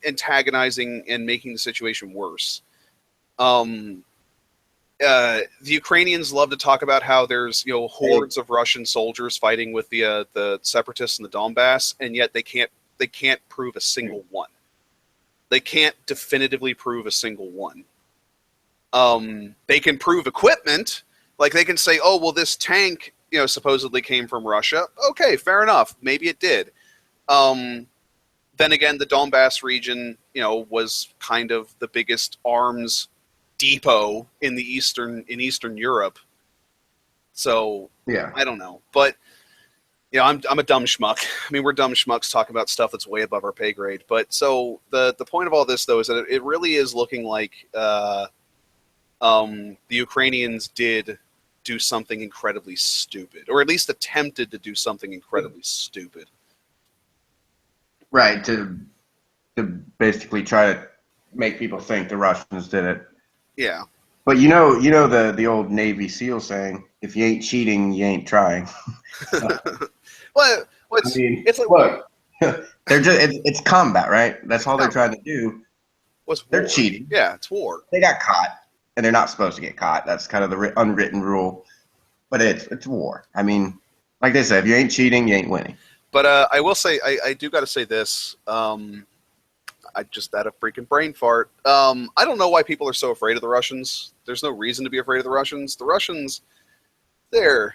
antagonizing and making the situation worse. The Ukrainians love to talk about how there's hordes of Russian soldiers fighting with the separatists in the Donbass, and yet they can't prove a single one. They can't definitively prove a single one. They can prove equipment, like they can say, oh well, this tank supposedly came from Russia. Okay, fair enough, maybe it did. Then again, the Donbass region was kind of the biggest arms depot in Eastern Europe, so yeah, I don't know, but Yeah, I'm a dumb schmuck. I mean, we're dumb schmucks talking about stuff that's way above our pay grade. But so the point of all this, though, is that it really is looking like the Ukrainians did do something incredibly stupid, or at least attempted to do something incredibly stupid. Right, to basically try to make people think the Russians did it. Yeah. But the old Navy SEAL saying, if you ain't cheating, you ain't trying. Well, I mean, it's like, look, they're just it's combat, right? That's all they're combat. trying to do. What's They're war? cheating. Yeah, it's war. They got caught, and they're not supposed to get caught. That's kind of the unwritten rule. But it's war. I mean, like they said, if you ain't cheating, you ain't winning. But I will say, I do got to say this. I just had a freaking brain fart. I don't know why people are so afraid of the Russians. There's no reason to be afraid of the Russians. The Russians, they're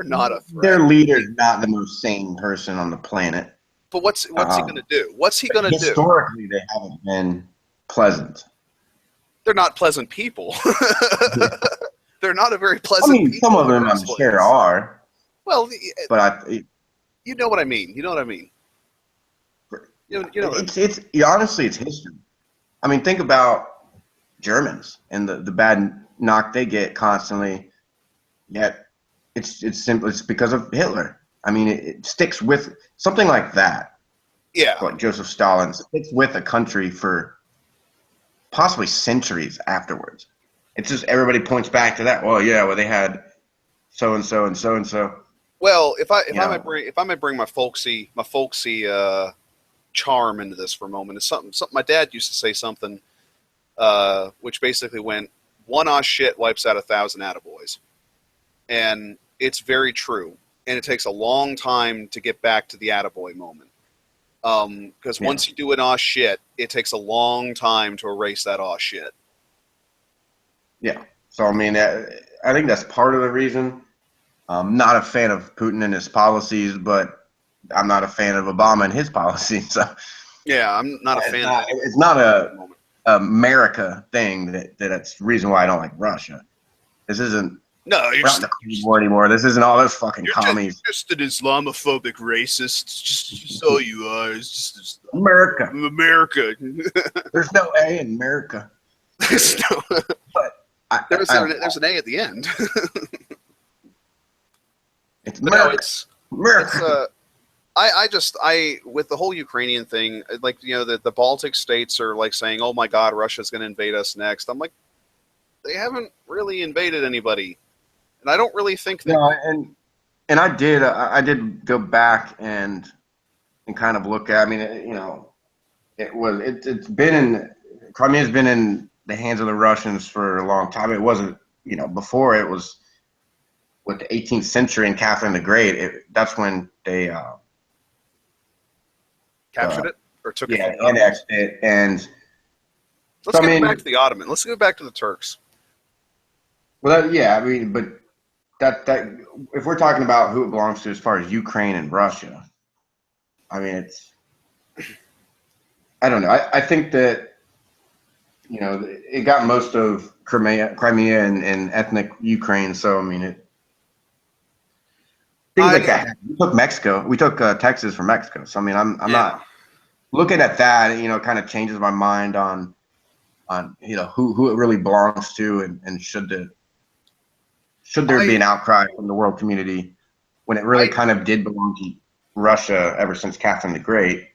not a threat. Their leader's not the most sane person on the planet. But what's he going to do? What's he going to do? Historically, they haven't been pleasant. They're not pleasant people. Yeah. They're not a very pleasant people. I mean, some of them I'm sure are. Well, but you know what I mean. You know what I mean. You know what I mean. It's honestly, it's history. I mean, think about Germans and the bad knock they get constantly. Yet it's simple. It's because of Hitler. I mean, it sticks with something like that. Yeah. Like Joseph Stalin sticks with a country for possibly centuries afterwards. It's just everybody points back to that. Well, yeah, well they had so and so and so and so. Well, if I might bring my folksy charm into this for a moment, it's something my dad used to say something, which basically went, one aw shit wipes out 1,000 attaboys, and it's very true. And it takes a long time to get back to the attaboy moment, because once you do an aw shit, it takes a long time to erase that aw shit. Yeah. So, I mean, I think that's part of the reason. I'm not a fan of Putin and his policies, but I'm not a fan of Obama and his policies. So, yeah, I'm not a fan. It's not a America thing that's the reason why I don't like Russia. This isn't. No, you're not in the Cold War anymore. This isn't all those fucking commies. You're just an Islamophobic racist. Just all you are. It's just America. America. There's no A in America. There's no. But there's an A at the end. It's America. No, it's I with the whole Ukrainian thing, like, the Baltic states are like saying, oh my God, Russia's going to invade us next. I'm like, they haven't really invaded anybody, and I don't really think that. No, and I did go back and kind of look at. I mean, it's been in Crimea's been in the hands of the Russians for a long time. It wasn't, before it was with the 18th century and Catherine the Great. That's when they captured it or took it. Yeah, annexed it, and let's get back to the Ottoman. Let's go back to the Turks. Well, I mean, but that if we're talking about who it belongs to as far as Ukraine and Russia, I mean, I don't know. I think that, it got most of Crimea and ethnic Ukraine. So, I mean, things like that. We took Mexico. We took Texas from Mexico. So, I mean, I'm not looking at that. It kind of changes my mind on who it really belongs to, and should there be an outcry from the world community when it really kind of did belong to Russia ever since Catherine the Great.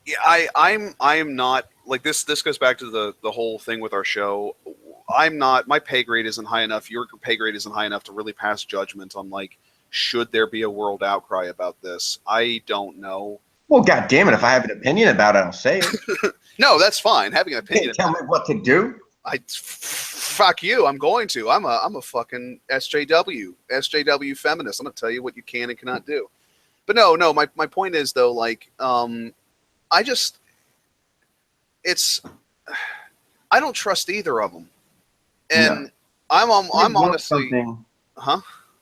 Yeah, I'm not like this. This goes back to the whole thing with our show. I'm not. My pay grade isn't high enough. Your pay grade isn't high enough to really pass judgment on, like, should there be a world outcry about this. I don't know. Well, God damn it! If I have an opinion about it, I'll say it. No, that's fine. Having an opinion. You can't tell me what to do. Fuck you. I'm going to. I'm a fucking SJW feminist. I'm gonna tell you what you can and cannot do. But no. My point is, though, like, I don't trust either of them, and no. I'm honestly,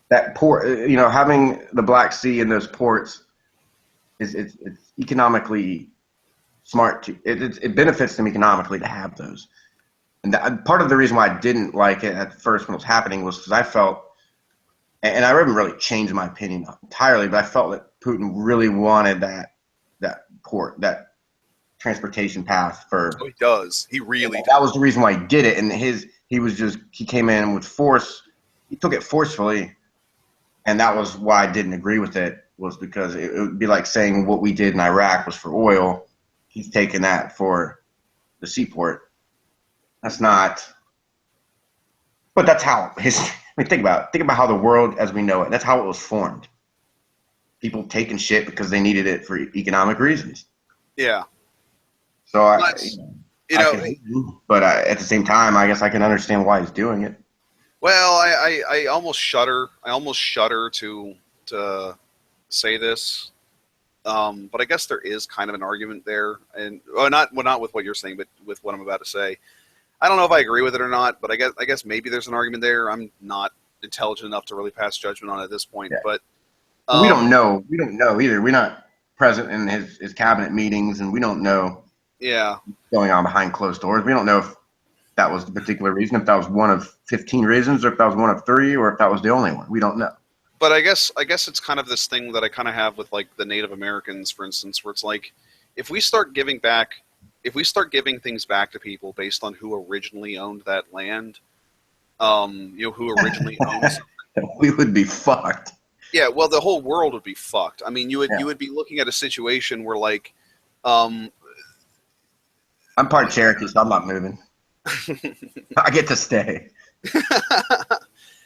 that port, having the Black Sea and those ports it's economically smart to it benefits them economically to have those. And part of the reason why I didn't like it at first when it was happening was because I felt and I haven't really changed my opinion entirely, but I felt that Putin really wanted that port, that transportation path for. Oh, he does. He really That does. was the reason why he did it, and he came in with force. He took it forcefully, and that was why I didn't agree with it. Was because it would be like saying what we did in Iraq was for oil. He's taking that for the seaport. That's not. But that's how his. I mean, think about how the world as we know it. That's how it was formed. People taking shit because they needed it for economic reasons. Yeah. So but at the same time, I guess I can understand why he's doing it. Well, I almost shudder. I almost shudder to say this, but I guess there is kind of an argument there, and not with what you're saying, but with what I'm about to say. I don't know if I agree with it or not, but I guess maybe there's an argument there. I'm not intelligent enough to really pass judgment on it at this point, Yeah. but we don't know. We don't know either. We're not present in his cabinet meetings, and we don't know. Yeah. What's going on behind closed doors. We don't know if that was the particular reason, if that was one of 15 reasons, or if that was one of 3, or if that was the only one. We don't know. But I guess it's kind of this thing that I kind of have with like the Native Americans, for instance, where it's like if we start giving things back to people based on who originally owned that land, who originally owned something, we would be fucked. Yeah, well, the whole world would be fucked. I mean, you would be looking at a situation where like, I'm part Cherokee, so I'm not moving. I get to stay.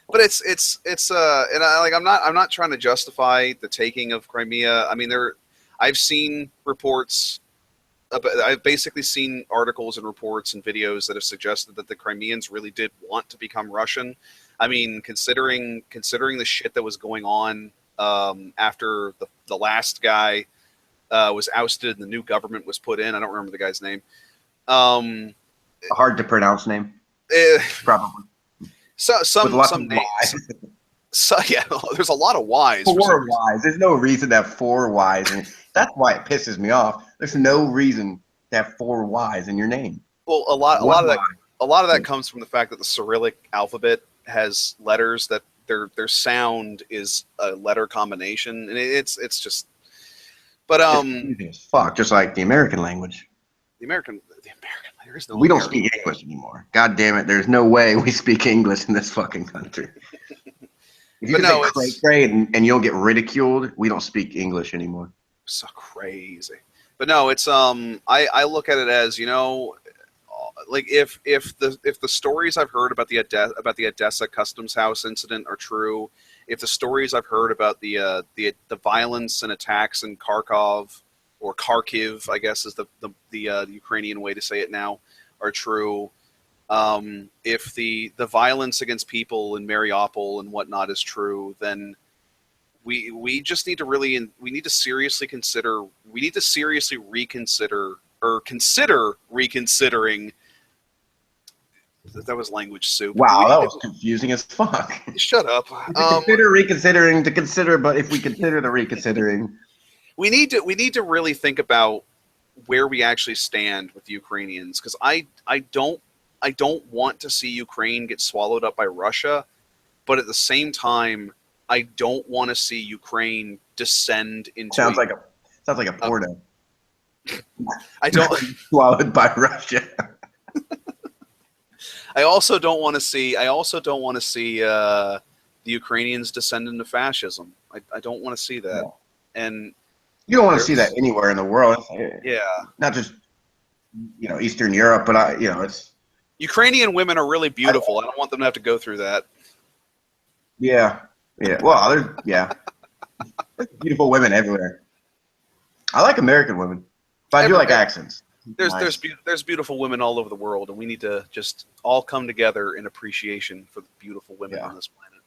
But I'm not trying to justify the taking of Crimea. I mean, I've seen reports. I've basically seen articles and reports and videos that have suggested that the Crimeans really did want to become Russian. I mean, considering the shit that was going on after the last guy was ousted and the new government was put in. I don't remember the guy's name. A hard to pronounce name. Probably. Some names. So yeah, there's a lot of Y's. 4 Y's. There's no reason to have 4 Y's, and that's why it pisses me off. There's no reason to have 4 Y's in your name. Well, a lot of that comes from the fact that the Cyrillic alphabet has letters that their sound is a letter combination, and it's just. But it's fuck, just like the American language. The American there is no. We don't speak English anymore. God damn it! There's no way we speak English in this fucking country. If you say cray and you'll get ridiculed, we don't speak English anymore. So crazy. But no, it's I look at it as, like if the stories I've heard about the Odessa Customs House incident are true, if the stories I've heard about the violence and attacks in Kharkov, or Kharkiv, I guess is the Ukrainian way to say it now, are true, if the violence against people in Mariupol and whatnot is true, then we just need to seriously reconsider or consider reconsidering. That was language soup. Wow, that was confusing as fuck. Shut up. Reconsidering to consider, but if we consider the reconsidering, we need to really think about where we actually stand with the Ukrainians, because I don't want to see Ukraine get swallowed up by Russia, but at the same time, I don't want to see Ukraine descend into. Sounds like a porno. I don't swallowed by Russia. I also don't want to see the Ukrainians descend into fascism. I don't want to see that. No. And you don't want to see that anywhere in the world. Yeah. Not just Eastern Europe, but it's Ukrainian women are really beautiful. I don't want them to have to go through that. Yeah. Yeah. Well, there's beautiful women everywhere. I like American women, but I do like accents. There's beautiful women all over the world, and we need to just all come together in appreciation for the beautiful women on this planet.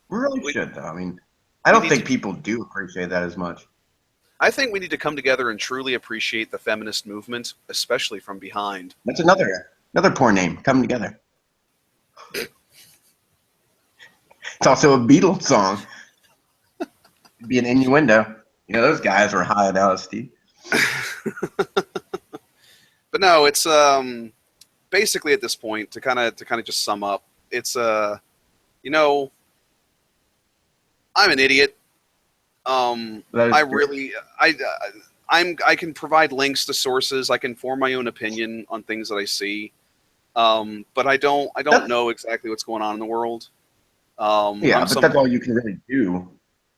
We really should, though. I mean, I don't think people do appreciate that as much. I think we need to come together and truly appreciate the feminist movement, especially from behind. That's another porn name. Come Together. It's also a Beatles song. It'd be an innuendo. Those guys were high on LSD. But no, it's basically at this point to kind of just sum up. It's I'm an idiot. That is I good. really, I can provide links to sources. I can form my own opinion on things that I see. But I don't know exactly what's going on in the world. Yeah, but that's all you can really do.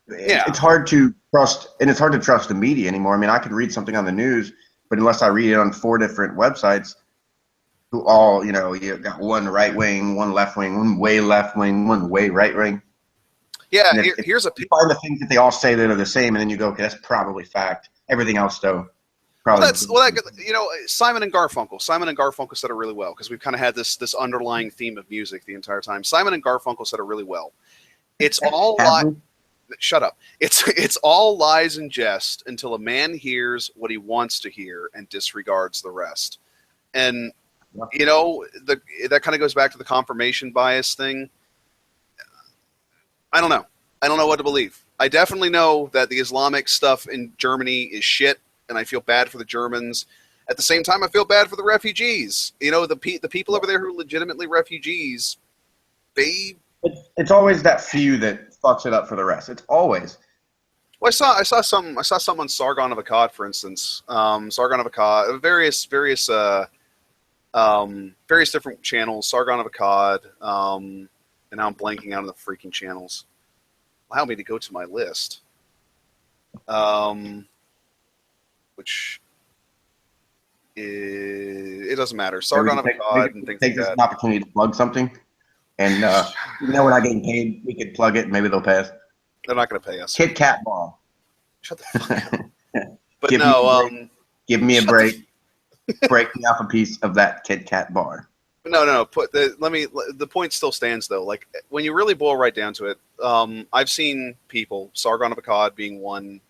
Yeah. It's hard to trust, and it's hard to trust the media anymore. I mean, I could read something on the news, but unless I read it on 4 different websites, who all, you got one right wing, one left wing, one way left wing, one way right wing. Yeah, And if here's a you find the things that they all say that are the same, and then you go, okay, that's probably fact. Everything else, though, probably. Simon and Garfunkel. Simon and Garfunkel said it really well because we've kind of had this underlying theme of music the entire time. Simon and Garfunkel said it really well. It's all shut up. It's all lies and jest until a man hears what he wants to hear and disregards the rest. And that kind of goes back to the confirmation bias thing. I don't know. I don't know what to believe. I definitely know that the Islamic stuff in Germany is shit, and I feel bad for the Germans. At the same time, I feel bad for the refugees. The people over there who are legitimately refugees, It's always that few that fucks it up for the rest. It's always. Well, I saw some on Sargon of Akkad, for instance. Sargon of Akkad, various different channels. Sargon of Akkad, and now I'm blanking out on the freaking channels. Allow me to go to my list, which it doesn't matter. Sargon of Akkad and things like that. Take this as an opportunity to plug something, and we're not getting paid. We could plug it, and maybe they'll pay us. They're not going to pay us. Kit Kat bar. Shut the fuck up. But give me a break. Break me off a piece of that Kit Kat bar. No. The point still stands though. Like when you really boil right down to it, I've seen people, Sargon of Akkad being one,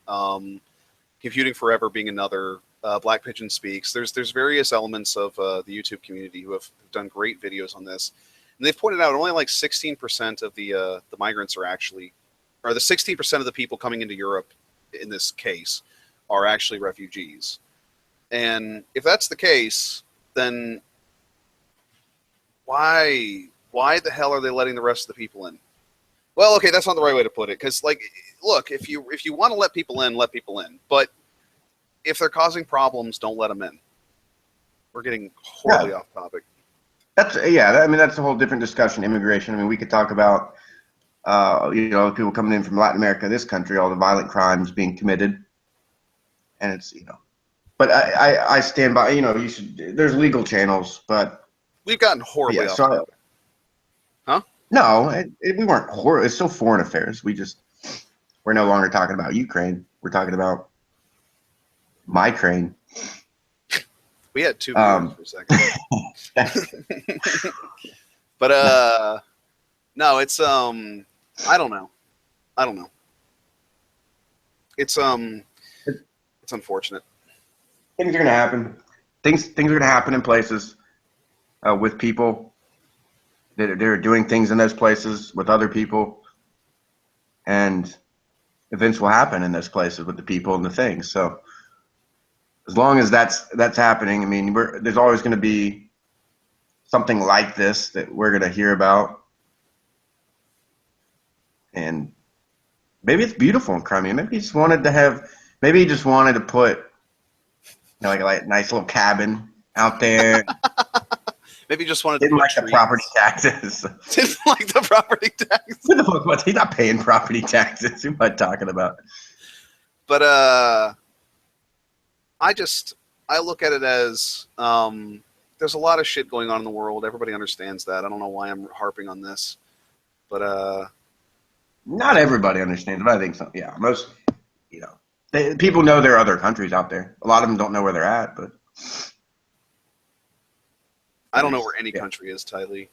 Computing Forever being another, Black Pigeon Speaks. There's various elements of the YouTube community who have done great videos on this, and they've pointed out only like 16% of the migrants are actually, or the 16% of the people coming into Europe in this case are actually refugees. And if that's the case, then why the hell are they letting the rest of the people in? Well, okay, that's not the right way to put it. Because, look, if you want to let people in, let people in. But if they're causing problems, don't let them in. We're getting horribly off topic. That's a whole different discussion. Immigration. I mean, we could talk about people coming in from Latin America, this country, all the violent crimes being committed, and it's But I stand by. There's legal channels, but. We've gotten horribly off topic. Huh? No, we weren't horrible. It's still foreign affairs. We're no longer talking about Ukraine. We're talking about my crane. We had 2 viewers for a second. But no, it's I don't know. It's unfortunate. Things are gonna happen. Things are gonna happen in places. With people that are doing things in those places with other people, and events will happen in those places with the people and the things. So as long as that's happening, I mean, there's always going to be something like this that we're going to hear about. And maybe it's beautiful in Crimean. Maybe he just wanted to put like a nice little cabin out there. Maybe he just wanted to didn't like the property taxes. Didn't like the property taxes. Who the fuck was he? Not paying property taxes. Who am I talking about? But I look at it as there's a lot of shit going on in the world. Everybody understands that. I don't know why I'm harping on this, but not everybody understands. But I think so. Yeah, most people know there are other countries out there. A lot of them don't know where they're at, but. I don't know where any country is, Ty Lee.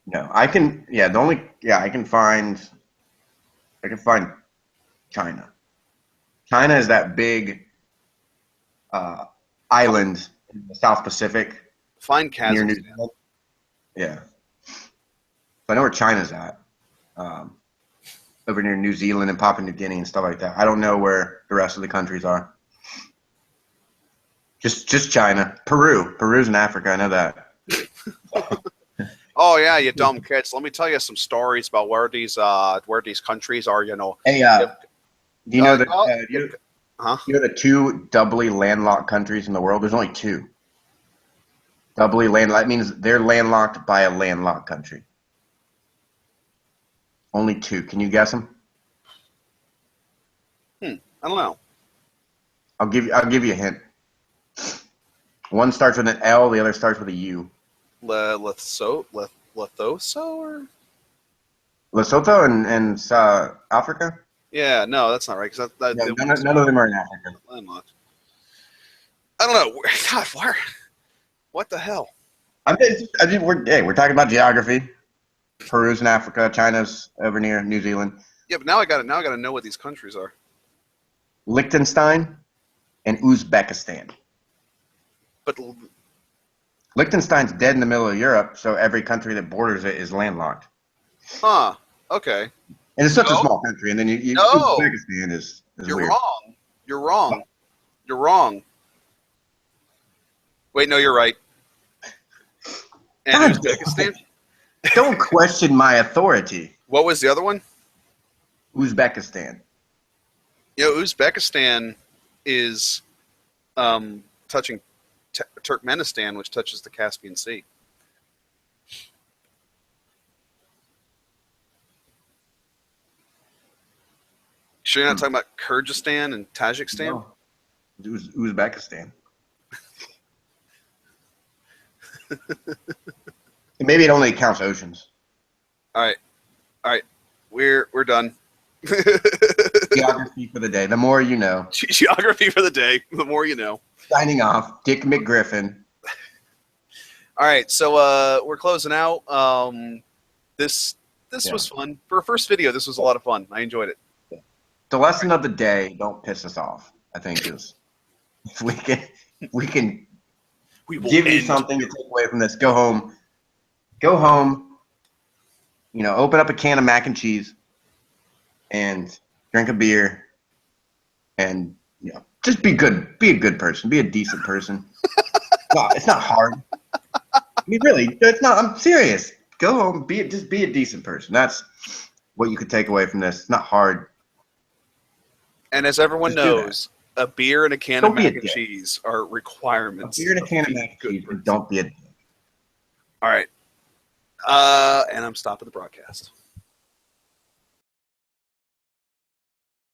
No, I can. Yeah, I can find China. China is that big island in the South Pacific. Find Kazakhstan. Yeah. So I know where China's at. Over near New Zealand and Papua New Guinea and stuff like that. I don't know where the rest of the countries are. Just China. Peru's in Africa. I know that. Oh yeah, you dumb kids. Let me tell you some stories about where these countries are. You know. Hey, If- do you know that huh? you know the two doubly landlocked countries in the world? There's only two. Doubly landlocked means they're landlocked by a landlocked country. Only two. Can you guess them? I don't know. I'll give you a hint. One starts with an L, the other starts with a U. Lesotho or Lesotho and Africa? yeah, no, that's not right because No, none of them are in Africa. landlocked. I don't know. God, where? What the hell? We're talking about geography. Peru's in Africa. China's over near New Zealand. Yeah, but now I gotta know what these countries are. Liechtenstein and Uzbekistan. But Liechtenstein's dead in the middle of Europe, so every country that borders it is landlocked. okay. And it's such a small country, and then No. Uzbekistan is You're weird. wrong. You're wrong. You're wrong. Wait, no, you're right. And God, Uzbekistan? Don't question my authority. What was the other one? Uzbekistan. You know, Uzbekistan is touching Turkmenistan, which touches the Caspian Sea. Sure, you're not talking about Kyrgyzstan and Tajikistan? No. Uzbekistan. Maybe it only counts oceans. All right, we're done. Geography for the day. The more you know. Geography for the day. The more you know. Signing off, Dick McGriffin. All right, so we're closing out. This was fun for a first video. This was a lot of fun. I enjoyed it. The lesson of the day: don't piss us off. I think is if we can give you something to take away from this. Go home. Go home. You know, open up a can of mac and cheese, and drink a beer, and you know, just be good. Be a good person. Be a decent person. No, it's not hard. I mean, really, it's not. I'm serious. Go home. Just be a decent person. That's what you could take away from this. It's not hard. And as everyone knows, a beer and a can of mac and dick. cheese are requirements. A beer and a can of mac and cheese, and don't be a dick. All right. And I'm stopping the broadcast.